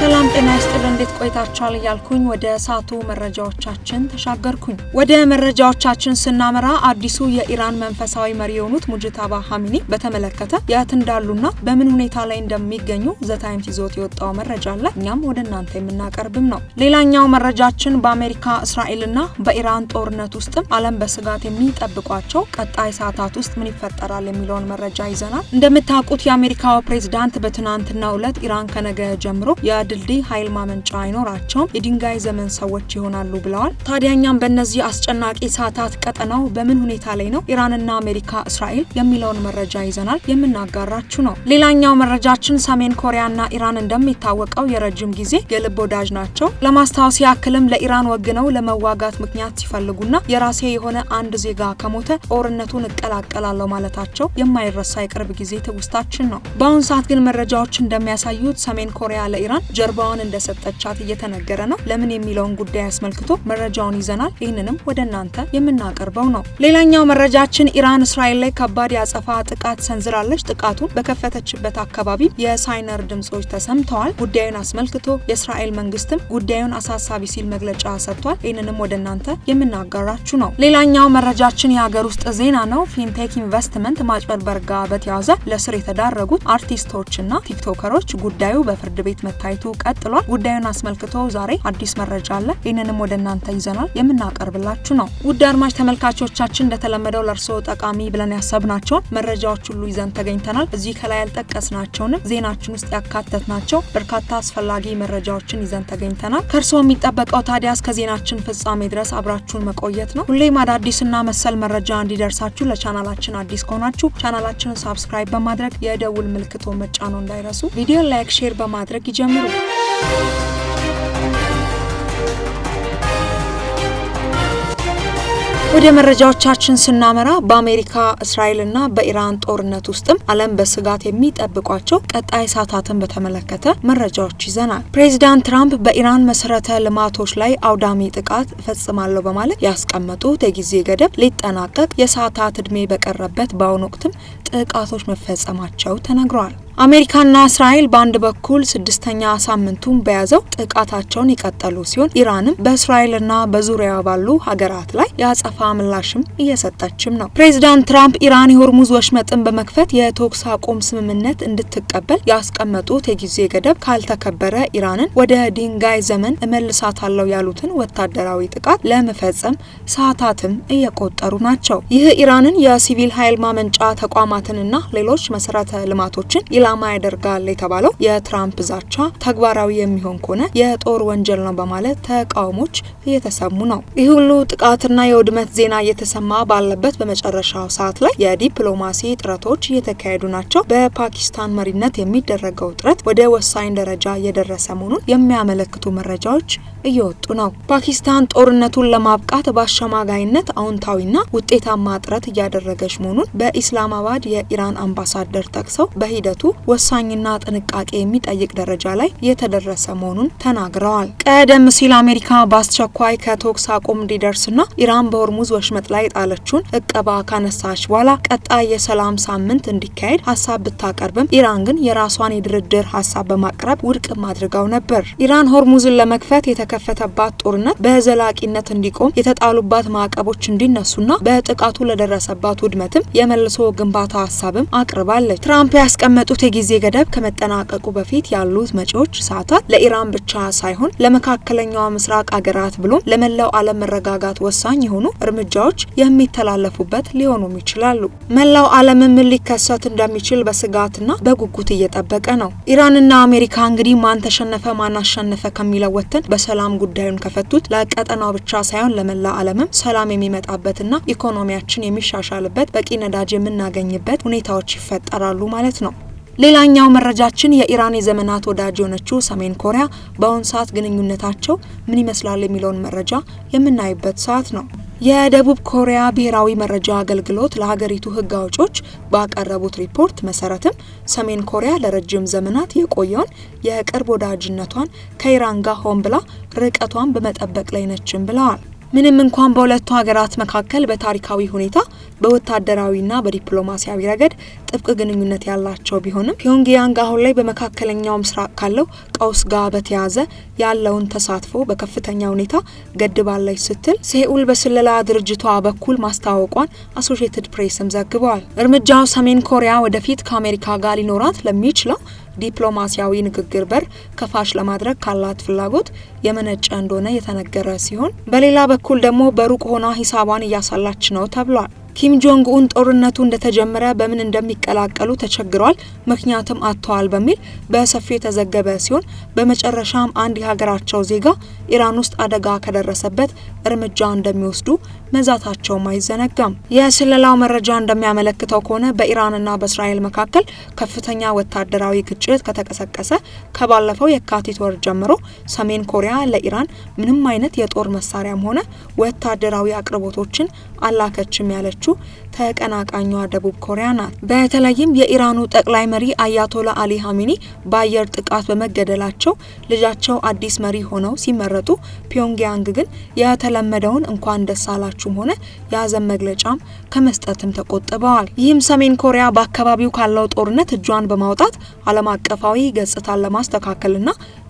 ሰላም ጤና ይስጥልን እንዴት ቆይታችኋል እያልኩኝ ወደ ሳቱ መረጃዎቻችን ተሻገርኩኝ። ወደ መረጃዎቻችን ስናመራ አዲሱ የኢራን መንፈሳዊ መሪ የሆኑት ሙጅታባ ኻሜኒ በተመለከተ የት እንዳሉና በምን ሁኔታ ላይ እንደሚገኙ ዘ ታይምስ ይዞት የወጣው መረጃ አለ። እኛም ወደ እናንተ የምናቀርብም ነው። ሌላኛው መረጃችን በአሜሪካ እስራኤልና በኢራን ጦርነት ውስጥም ዓለም በስጋት የሚጠብቋቸው ቀጣይ ሰዓታት ውስጥ ምን ይፈጠራል የሚለውን መረጃ ይዘናል። እንደምታውቁት የአሜሪካው ፕሬዝዳንት በትናንትናው ዕለት ኢራን ከነገ ጀምሮ ድልድይ ኃይል ማመንጫ አይኖራቸውም የድንጋይ ዘመን ሰዎች ይሆናሉ ብለዋል። ታዲያኛም በእነዚህ አስጨናቂ ሰዓታት ቀጠናው በምን ሁኔታ ላይ ነው ኢራንና አሜሪካ እስራኤል የሚለውን መረጃ ይዘናል የምናጋራችሁ ነው። ሌላኛው መረጃችን ሰሜን ኮሪያና ኢራን እንደሚታወቀው የረጅም ጊዜ የልብ ወዳጅ ናቸው። ለማስታወስ ያክልም ለኢራን ወግነው ለመዋጋት ምክንያት ሲፈልጉና የራሴ የሆነ አንድ ዜጋ ከሞተ ጦርነቱን እቀላቀላለሁ ማለታቸው የማይረሳ የቅርብ ጊዜ ትውስታችን ነው። በአሁኑ ሰዓት ግን መረጃዎች እንደሚያሳዩት ሰሜን ኮሪያ ለኢራን ጀርባዋን እንደሰጠቻት እየተነገረ ነው። ለምን የሚለውን ጉዳይ አስመልክቶ መረጃውን ይዘናል። ይህንንም ወደ እናንተ የምናቀርበው ነው። ሌላኛው መረጃችን ኢራን እስራኤል ላይ ከባድ ያጸፋ ጥቃት ሰንዝራለች። ጥቃቱን በከፈተችበት አካባቢ የሳይነር ድምጾች ተሰምተዋል። ጉዳዩን አስመልክቶ የእስራኤል መንግስትም ጉዳዩን አሳሳቢ ሲል መግለጫ ሰጥቷል። ይህንንም ወደ እናንተ የምናጋራችሁ ነው። ሌላኛው መረጃችን የሀገር ውስጥ ዜና ነው። ፊንቴክ ኢንቨስትመንት ማጭበርበር ጋር በተያያዘ ለስር የተዳረጉት አርቲስቶችና ቲክቶከሮች ጉዳዩ በፍርድ ቤት መታየቱ ቀጥሏል። ጉዳዩን አስመልክቶ ዛሬ አዲስ መረጃ አለ። ይህንንም ወደ እናንተ ይዘናል የምናቀርብላችሁ ነው። ውድ አድማጭ ተመልካቾቻችን እንደተለመደው ለእርስዎ ጠቃሚ ብለን ያሰብናቸውን መረጃዎች ሁሉ ይዘን ተገኝተናል። እዚህ ከላይ ያልጠቀስናቸውንም ዜናችን ውስጥ ያካተትናቸው በርካታ አስፈላጊ መረጃዎችን ይዘን ተገኝተናል። ከእርስዎ የሚጠበቀው ታዲያ እስከ ዜናችን ፍጻሜ ድረስ አብራችሁን መቆየት ነው። ሁሌም አዳዲስና መሰል መረጃ እንዲደርሳችሁ ለቻናላችን አዲስ ከሆናችሁ ቻናላችንን ሳብስክራይብ በማድረግ የደውል ምልክቱን መጫኖ እንዳይረሱ። ቪዲዮ ላይክ፣ ሼር በማድረግ ይጀምሩ። ወደ መረጃዎቻችን ስናመራ በአሜሪካ እስራኤልና በኢራን ጦርነት ውስጥም ዓለም በስጋት የሚጠብቋቸው ቀጣይ ሰዓታትን በተመለከተ መረጃዎች ይዘናል። ፕሬዚዳንት ትራምፕ በኢራን መሰረተ ልማቶች ላይ አውዳሚ ጥቃት እፈጽማለሁ በማለት ያስቀመጡት የጊዜ ገደብ ሊጠናቀቅ የሰዓታት ዕድሜ በቀረበት በአሁኑ ወቅትም ጥቃቶች መፈጸማቸው ተነግሯል። አሜሪካና እስራኤል በአንድ በኩል ስድስተኛ ሳምንቱን በያዘው ጥቃታቸውን የቀጠሉ ሲሆን ኢራንም በእስራኤልና በዙሪያዋ ባሉ ሀገራት ላይ የአጸፋ ምላሽም እየሰጠችም ነው። ፕሬዚዳንት ትራምፕ ኢራን የሆርሙዝ ወሽመጥን በመክፈት የተኩስ አቁም ስምምነት እንድትቀበል ያስቀመጡት የጊዜ ገደብ ካልተከበረ ኢራንን ወደ ድንጋይ ዘመን እመልሳታለሁ ያሉትን ወታደራዊ ጥቃት ለመፈጸም ሰዓታትም እየቆጠሩ ናቸው። ይህ ኢራንን የሲቪል ኃይል ማመንጫ ተቋማትንና ሌሎች መሰረተ ልማቶችን ኢላማ ያደርጋል የተባለው የትራምፕ ዛቻ ተግባራዊ የሚሆን ከሆነ የጦር ወንጀል ነው በማለት ተቃውሞች እየተሰሙ ነው። ይህ ሁሉ ጥቃትና የውድመት ዜና እየተሰማ ባለበት በመጨረሻው ሰዓት ላይ የዲፕሎማሲ ጥረቶች እየተካሄዱ ናቸው። በፓኪስታን መሪነት የሚደረገው ጥረት ወደ ወሳኝ ደረጃ እየደረሰ መሆኑን የሚያመለክቱ መረጃዎች እየወጡ ነው። ፓኪስታን ጦርነቱን ለማብቃት በአሸማጋይነት አዎንታዊና ውጤታማ ጥረት እያደረገች መሆኑን በኢስላማባድ የኢራን አምባሳደር ጠቅሰው በሂደቱ ወሳኝና ጥንቃቄ የሚጠይቅ ደረጃ ላይ የተደረሰ መሆኑን ተናግረዋል። ቀደም ሲል አሜሪካ በአስቸኳይ ከተኩስ አቁም እንዲደርስና ኢራን በሆርሙዝ ወሽመጥ ላይ ጣለችውን እቀባ ካነሳች በኋላ ቀጣይ የሰላም ሳምንት እንዲካሄድ ሀሳብ ብታቀርብም ኢራን ግን የራሷን የድርድር ሀሳብ በማቅረብ ውድቅ አድርጋው ነበር። ኢራን ሆርሙዝን ለመክፈት የተከፈተባት ጦርነት በዘላቂነት እንዲቆም የተጣሉባት ማዕቀቦች እንዲነሱና በጥቃቱ ለደረሰባት ውድመትም የመልሶ ግንባታ ሀሳብም አቅርባለች። ትራምፕ ያስቀመጡት የጊዜ ገደብ ከመጠናቀቁ በፊት ያሉት መጪዎች ሰዓታት ለኢራን ብቻ ሳይሆን ለመካከለኛው ምስራቅ ሀገራት ብሎም ለመላው ዓለም መረጋጋት ወሳኝ የሆኑ እርምጃዎች የሚተላለፉበት ሊሆኑም ይችላሉ። መላው ዓለም ምን ሊከሰት እንደሚችል በስጋትና በጉጉት እየጠበቀ ነው። ኢራንና አሜሪካ እንግዲህ ማን ተሸነፈ ማን አሸነፈ ከሚለው ወጥተን በሰላም ጉዳዩን ከፈቱት ለቀጠናው ብቻ ሳይሆን ለመላው ዓለምም ሰላም የሚመጣበትና ኢኮኖሚያችን የሚሻሻልበት በቂ ነዳጅ የምናገኝበት ሁኔታዎች ይፈጠራሉ ማለት ነው። ሌላኛው መረጃችን የኢራን የዘመናት ወዳጅ የሆነችው ሰሜን ኮሪያ በአሁኑ ሰዓት ግንኙነታቸው ምን ይመስላል የሚለውን መረጃ የምናይበት ሰዓት ነው። የደቡብ ኮሪያ ብሔራዊ መረጃ አገልግሎት ለሀገሪቱ ሕግ አውጪዎች ባቀረቡት ሪፖርት መሰረትም ሰሜን ኮሪያ ለረጅም ዘመናት የቆየውን የቅርብ ወዳጅነቷን ከኢራን ጋር ሆን ብላ ርቀቷን በመጠበቅ ላይ ነችም ብለዋል። ምንም እንኳን በሁለቱ ሀገራት መካከል በታሪካዊ ሁኔታ በወታደራዊና በዲፕሎማሲያዊ ረገድ ጥብቅ ግንኙነት ያላቸው ቢሆንም ፒዮንግያንግ አሁን ላይ በመካከለኛው ምስራቅ ካለው ቀውስ ጋር በተያያዘ ያለውን ተሳትፎ በከፍተኛ ሁኔታ ገድባለች ስትል ሴኡል በስለላ ድርጅቷ በኩል ማስታወቋን አሶሺየትድ ፕሬስም ዘግቧል። እርምጃው ሰሜን ኮሪያ ወደፊት ከአሜሪካ ጋር ሊኖራት ለሚችለው ዲፕሎማሲያዊ ንግግር በር ከፋሽ ለማድረግ ካላት ፍላጎት የመነጨ እንደሆነ የተነገረ ሲሆን በሌላ በኩል ደግሞ በሩቅ ሆና ሂሳቧን እያሳላች ነው ተብሏል። ኪም ጆንግ ኡን ጦርነቱ እንደተጀመረ በምን እንደሚቀላቀሉ ተቸግሯል፣ ምክንያቱም አጥተዋል በሚል በሰፊው የተዘገበ ሲሆን በመጨረሻም አንድ የሀገራቸው ዜጋ ኢራን ውስጥ አደጋ ከደረሰበት እርምጃ እንደሚወስዱ መዛታቸውም አይዘነጋም። የስለላው መረጃ እንደሚያመለክተው ከሆነ በኢራንና በእስራኤል መካከል ከፍተኛ ወታደራዊ ግጭት ከተቀሰቀሰ ከባለፈው የካቲት ወር ጀምሮ ሰሜን ኮሪያ ለኢራን ምንም አይነት የጦር መሳሪያም ሆነ ወታደራዊ አቅርቦቶችን አላከችም ያለችው ተቀናቃኟ ደቡብ ኮሪያ ናት። በተለይም የኢራኑ ጠቅላይ መሪ አያቶላ አሊ ሀሚኒ በአየር ጥቃት በመገደላቸው ልጃቸው አዲስ መሪ ሆነው ሲመረጡ ፒዮንግያንግ ግን የተለመደውን እንኳን ደስ አላችሁም ሆነ የሀዘን መግለጫም ከመስጠትም ተቆጥበዋል። ይህም ሰሜን ኮሪያ በአካባቢው ካለው ጦርነት እጇን በማውጣት ዓለም አቀፋዊ ገጽታን ለማስተካከልና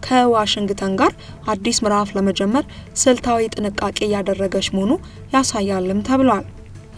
ከዋሽንግተን ጋር አዲስ ምዕራፍ ለመጀመር ስልታዊ ጥንቃቄ እያደረገች መሆኑ ያሳያልም ተብሏል።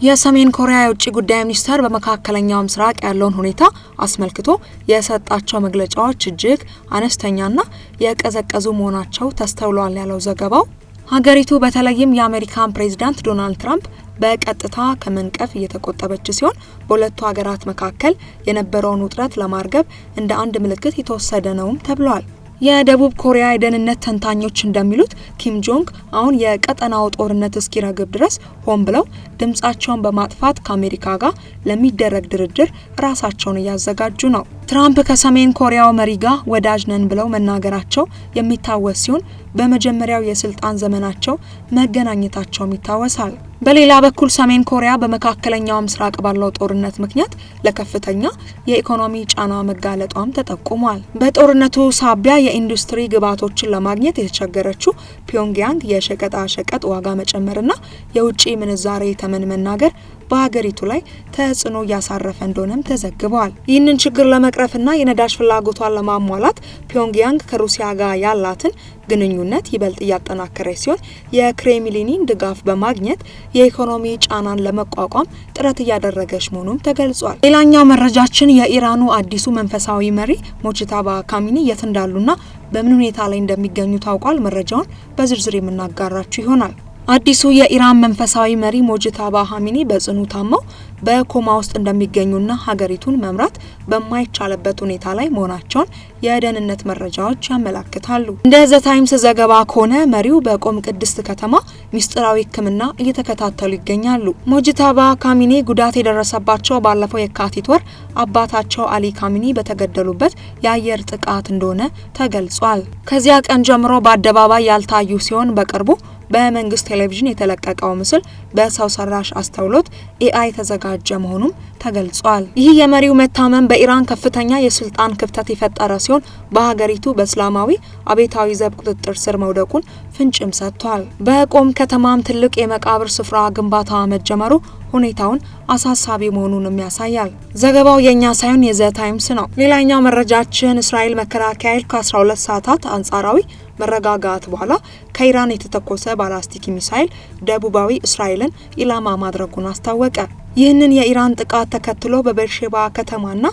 የሰሜን ኮሪያ የውጭ ጉዳይ ሚኒስቴር በመካከለኛው ምስራቅ ያለውን ሁኔታ አስመልክቶ የሰጣቸው መግለጫዎች እጅግ አነስተኛና የቀዘቀዙ መሆናቸው ተስተውሏል ያለው ዘገባው ሀገሪቱ በተለይም የአሜሪካን ፕሬዝዳንት ዶናልድ ትራምፕ በቀጥታ ከመንቀፍ እየተቆጠበች ሲሆን በሁለቱ ሀገራት መካከል የነበረውን ውጥረት ለማርገብ እንደ አንድ ምልክት የተወሰደ ነውም ተብሏል። የደቡብ ኮሪያ የደህንነት ተንታኞች እንደሚሉት ኪም ጆንግ አሁን የቀጠናው ጦርነት እስኪረግብ ድረስ ሆን ብለው ድምጻቸውን በማጥፋት ከአሜሪካ ጋር ለሚደረግ ድርድር ራሳቸውን እያዘጋጁ ነው። ትራምፕ ከሰሜን ኮሪያው መሪ ጋር ወዳጅ ነን ብለው መናገራቸው የሚታወስ ሲሆን በመጀመሪያው የስልጣን ዘመናቸው መገናኘታቸውም ይታወሳል። በሌላ በኩል ሰሜን ኮሪያ በመካከለኛው ምስራቅ ባለው ጦርነት ምክንያት ለከፍተኛ የኢኮኖሚ ጫና መጋለጧም ተጠቁሟል። በጦርነቱ ሳቢያ የኢንዱስትሪ ግብዓቶችን ለማግኘት የተቸገረችው ፒዮንግያንግ የሸቀጣ ሸቀጥ ዋጋ መጨመርና የውጭ ምንዛሬ ተመን መናገር በሀገሪቱ ላይ ተጽዕኖ እያሳረፈ እንደሆነም ተዘግቧል። ይህንን ችግር ለመቅረፍና የነዳጅ ፍላጎቷን ለማሟላት ፒዮንግያንግ ከሩሲያ ጋር ያላትን ግንኙነት ይበልጥ እያጠናከረች ሲሆን የክሬምሊንን ድጋፍ በማግኘት የኢኮኖሚ ጫናን ለመቋቋም ጥረት እያደረገች መሆኑም ተገልጿል። ሌላኛው መረጃችን የኢራኑ አዲሱ መንፈሳዊ መሪ ሙጅታባ ካሚኒ የት እንዳሉና በምን ሁኔታ ላይ እንደሚገኙ ታውቋል። መረጃውን በዝርዝር የምናጋራችሁ ይሆናል። አዲሱ የኢራን መንፈሳዊ መሪ ሙጅታባ ሀሚኒ በጽኑ ታመው በኮማ ውስጥ እንደሚገኙና ሀገሪቱን መምራት በማይቻልበት ሁኔታ ላይ መሆናቸውን የደህንነት መረጃዎች ያመለክታሉ። እንደ ዘ ታይምስ ዘገባ ከሆነ መሪው በቆም ቅድስት ከተማ ሚስጥራዊ ሕክምና እየተከታተሉ ይገኛሉ። ሙጅታባ ካሚኒ ጉዳት የደረሰባቸው ባለፈው የካቲት ወር አባታቸው አሊ ካሚኒ በተገደሉበት የአየር ጥቃት እንደሆነ ተገልጿል። ከዚያ ቀን ጀምሮ በአደባባይ ያልታዩ ሲሆን በቅርቡ በመንግስት ቴሌቪዥን የተለቀቀው ምስል በሰው ሰራሽ አስተውሎት ኤአይ ተዘጋጀ መሆኑም ተገልጿል። ይህ የመሪው መታመም በኢራን ከፍተኛ የስልጣን ክፍተት የፈጠረ ሲሆን በሀገሪቱ በእስላማዊ አብዮታዊ ዘብ ቁጥጥር ስር መውደቁን ፍንጭም ሰጥቷል። በቆም ከተማም ትልቅ የመቃብር ስፍራ ግንባታ መጀመሩ ሁኔታውን አሳሳቢ መሆኑንም ያሳያል። ዘገባው የኛ ሳይሆን የዘ ታይምስ ነው። ሌላኛው መረጃችን እስራኤል መከላከያ ኃይል ከ12 ሰዓታት አንጻራዊ መረጋጋት በኋላ ከኢራን የተተኮሰ ባላስቲክ ሚሳኤል ደቡባዊ እስራኤልን ኢላማ ማድረጉን አስታወቀ። ይህንን የኢራን ጥቃት ተከትሎ በቤርሼባ ከተማና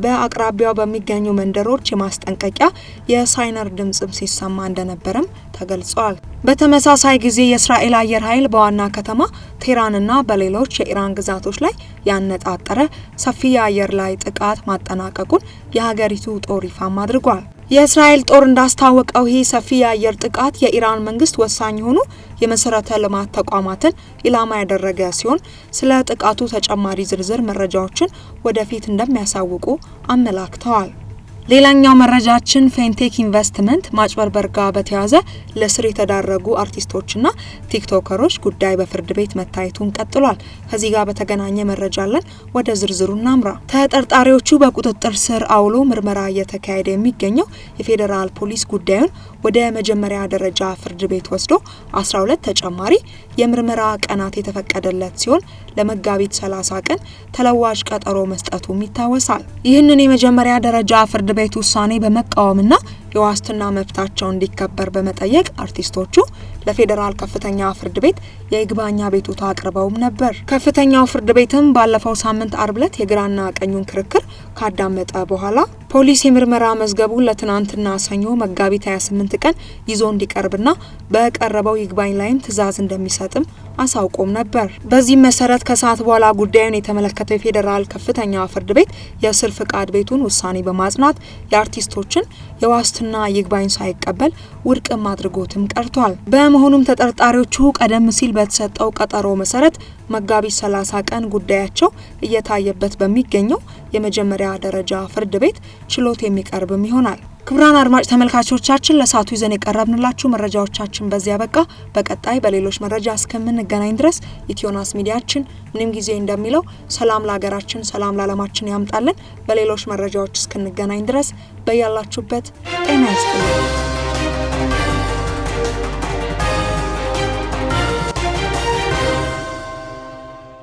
በአቅራቢያው በሚገኙ መንደሮች የማስጠንቀቂያ የሳይነር ድምጽም ሲሰማ እንደነበረም ተገልጿል። በተመሳሳይ ጊዜ የእስራኤል አየር ኃይል በዋና ከተማ ቴህራንና በሌሎች የኢራን ግዛቶች ላይ ያነጣጠረ ሰፊ የአየር ላይ ጥቃት ማጠናቀቁን የሀገሪቱ ጦር ይፋም አድርጓል። የእስራኤል ጦር እንዳስታወቀው ይህ ሰፊ የአየር ጥቃት የኢራን መንግስት ወሳኝ የሆኑ የመሰረተ ልማት ተቋማትን ኢላማ ያደረገ ሲሆን ስለ ጥቃቱ ተጨማሪ ዝርዝር መረጃዎችን ወደፊት እንደሚያሳውቁ አመላክተዋል። ሌላኛው መረጃችን ፌንቴክ ኢንቨስትመንት ማጭበርበር ጋር በተያያዘ ለስር የተዳረጉ አርቲስቶችና ቲክቶከሮች ጉዳይ በፍርድ ቤት መታየቱን ቀጥሏል። ከዚህ ጋር በተገናኘ መረጃ አለን። ወደ ዝርዝሩ እናምራ። ተጠርጣሪዎቹ በቁጥጥር ስር አውሎ ምርመራ እየተካሄደ የሚገኘው የፌዴራል ፖሊስ ጉዳዩን ወደ መጀመሪያ ደረጃ ፍርድ ቤት ወስዶ 12 ተጨማሪ የምርመራ ቀናት የተፈቀደለት ሲሆን ለመጋቢት 30 ቀን ተለዋጭ ቀጠሮ መስጠቱም ይታወሳል። ይህንን የመጀመሪያ ደረጃ ፍርድ ቤት ውሳኔ በመቃወምና የዋስትና መብታቸው እንዲከበር በመጠየቅ አርቲስቶቹ ለፌዴራል ከፍተኛ ፍርድ ቤት የይግባኝ አቤቱታ አቅርበውም ነበር። ከፍተኛው ፍርድ ቤትም ባለፈው ሳምንት አርብ ዕለት የግራና ቀኙን ክርክር ካዳመጠ በኋላ ፖሊስ የምርመራ መዝገቡን ለትናንትና ሰኞ መጋቢት 28 ቀን ይዞ እንዲቀርብና በቀረበው ይግባኝ ላይም ትዕዛዝ እንደሚሰጥም አሳውቆም ነበር። በዚህም መሰረት ከሰዓት በኋላ ጉዳዩን የተመለከተው የፌዴራል ከፍተኛ ፍርድ ቤት የስር ፍቃድ ቤቱን ውሳኔ በማጽናት የአርቲስቶችን የዋስትና ይግባኝ ሳይቀበል ውድቅም አድርጎትም ቀርቷል። በመሆኑም ተጠርጣሪዎቹ ቀደም ሲል በተሰጠው ቀጠሮ መሰረት መጋቢት 30 ቀን ጉዳያቸው እየታየበት በሚገኘው የመጀመሪያ ደረጃ ፍርድ ቤት ችሎት የሚቀርብም ይሆናል። ክቡራን አድማጭ ተመልካቾቻችን ለሳቱ ይዘን የቀረብንላችሁ መረጃዎቻችን በዚያ በቃ። በቀጣይ በሌሎች መረጃ እስከምንገናኝ ድረስ ኢትዮናስ ሚዲያችን ምንም ጊዜ እንደሚለው ሰላም ለሀገራችን፣ ሰላም ለዓለማችን ያምጣልን። በሌሎች መረጃዎች እስክንገናኝ ድረስ በያላችሁበት ጤና ይስጥልኝ።